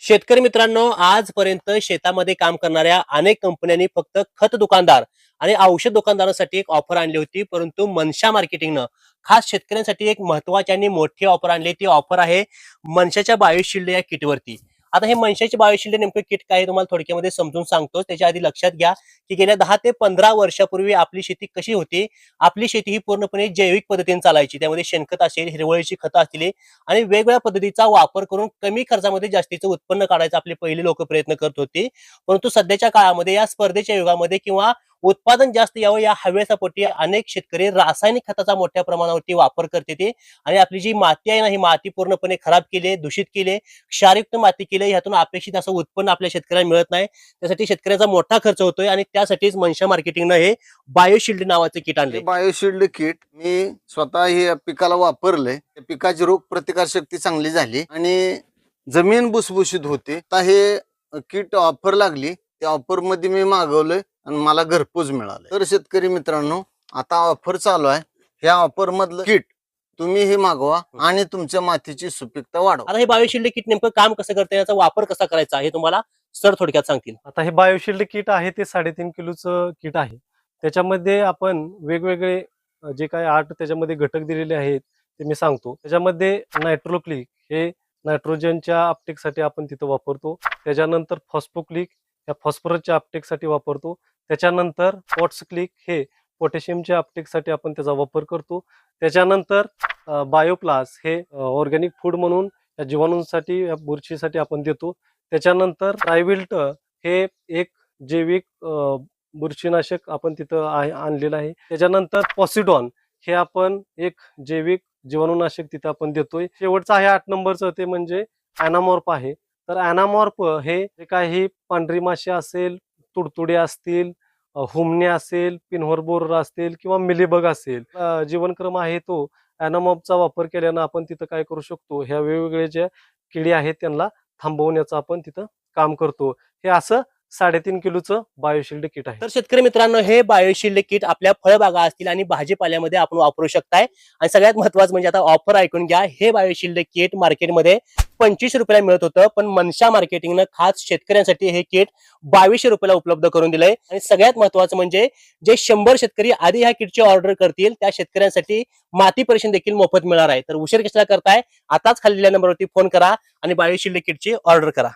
शेतकरी मित्रांनो, आजपर्यंत शेतामध्ये काम करणाऱ्या अनेक कंपन्यांनी फक्त खत दुकानदार आणि औषध दुकानदारांसाठी एक ऑफर आणली होती. परंतु मनशा मार्केटिंगनं खास शेतकऱ्यांसाठी एक महत्त्वाची आणि मोठी ऑफर आणली. ती ऑफर आहे मनशाच्या बायोशिल्ड या किटवरती. आता हे मनशाचे बायोशिल्ड नेमकं किट काय आहे तुम्हाला थोडक्यामध्ये समजून सांगतो. त्याच्या आधी लक्षात घ्या की गेल्या 10 ते 15 वर्षापूर्वी आपली शेती कशी होती. आपली शेती ही पूर्णपणे जैविक पद्धतीने चालायची. त्यामध्ये शेणखत असेल, हिरवळीची खतं असतील आणि वेगवेगळ्या पद्धतीचा वापर करून कमी खर्चामध्ये जास्तीचं उत्पन्न काढायचा आपले पहिले लोक प्रयत्न करत होते. परंतु सध्याच्या काळामध्ये या स्पर्धेच्या युगामध्ये किंवा उत्पादन जास्त यावं या हव्यासापोटी अनेक शेतकरी रासायनिक खताचा मोठ्या प्रमाणावरती वापर करते ते आणि आपली जी माती आहे ना, ही माती पूर्णपणे खराब केली, दूषित केली, क्षारयुक्त माती केली. ह्यातून अपेक्षित असं उत्पन्न आपल्या शेतकऱ्यांना मिळत नाही. त्यासाठी शेतकऱ्याचा मोठा खर्च होतोय आणि त्यासाठीच मनशा मार्केटिंगनं हे बायोशिल्ड नावाचे किट आणले. बायोशिल्ड किट मी स्वतः हे पिकाला वापरलंय. त्या पिकाची रोग प्रतिकार शक्ती चांगली झाली आणि जमीन भुसभुशीत होते. आता हे किट ऑफर लागली, त्या ऑफर मध्ये मी मागवलंय आणि मला घरपोच मिळालं. तर शेतकरी मित्रांनो, आता ऑफर चालू आहे. ह्या ऑफर मधलं किट तुम्ही हे मागवा आणि तुमच्या मातीची सुपीकता वाढवा. आता हे बायोशिल्ड किट नेमकं काम कसं करते, याचा वापर कसा करायचा हे तुम्हाला सर थोडक्यात सांगतील. आता हे बायोशिल्ड किट आहे ते 3.5 किलोचं किट आहे. त्याच्यामध्ये आपण वेगवेगळे जे काही 8 त्याच्यामध्ये घटक दिलेले आहेत ते मी सांगतो. त्याच्यामध्ये नायट्रोक्लिक हे नायट्रोजनच्या अपटेकसाठी आपण तिथं वापरतो. त्याच्यानंतर फॉस्फोक्लिक या फॉस्फरसच्या अपटेकसाठी वापरतो. त्याच्यानंतर पॉट्स क्लिक हे पोटॅशियमच्या अपटेकसाठी आपण त्याचा वापर करतो. त्याच्यानंतर बायोप्लास हे ऑर्गॅनिक फूड म्हणून या जीवाणूंसाठी या बुरशीसाठी आपण देतो. त्याच्यानंतर ट्रायविल्ट हे एक जैविक बुरशीनाशक आपण तिथं आणलेलं आहे. त्याच्यानंतर पॉसिडॉन हे आपण एक जैविक जीवाणूनाशक तिथं आपण देतोय. शेवटचं आहे 8 नंबरचं, ते म्हणजे ॲनामॉर्फ आहे. तर ॲनामॉर्फ हे जे काही पांढरी माशी असेल, तुडतुडे असतील, हुमणे असेल, पिनहोर बोरर असतील किंवा मिलीबग असेल, जीवनक्रम आहे तो ॲनामॉर्फचा वापर केल्यानं आपण तिथं काय करू शकतो, ह्या वेगवेगळे ज्या किडी आहेत त्यांना थांबवण्याचं आपण तिथं काम करतो. हे असं 3.5 किलोचं बायोशिल्ड किट आहे. तर शेतकरी मित्रांनो, हे बायोशिल्ड किट आपल्या फळबागा असतील आणि भाजीपाल्यामध्ये आपण वापरू शकताय. आणि सगळ्यात महत्त्वाचं म्हणजे आता ऑफर ऐकून घ्या. हे बायोशिल्ड किट मार्केटमध्ये 25 रुपयाला मिळत होतं, पण मनशा मार्केटिंगनं खास शेतकऱ्यांसाठी हे किट 2200 रुपयाला उपलब्ध करून दिलंय. आणि सगळ्यात महत्त्वाचं म्हणजे जे 100 शेतकरी आधी ह्या किटची ऑर्डर करतील त्या शेतकऱ्यांसाठी माती परीक्षण देखील मोफत मिळणार आहे. तर उशीर कशाला करताय, आताच खाली दिलेल्या नंबरवरती फोन करा आणि बायोशिल्ड किटची ऑर्डर करा.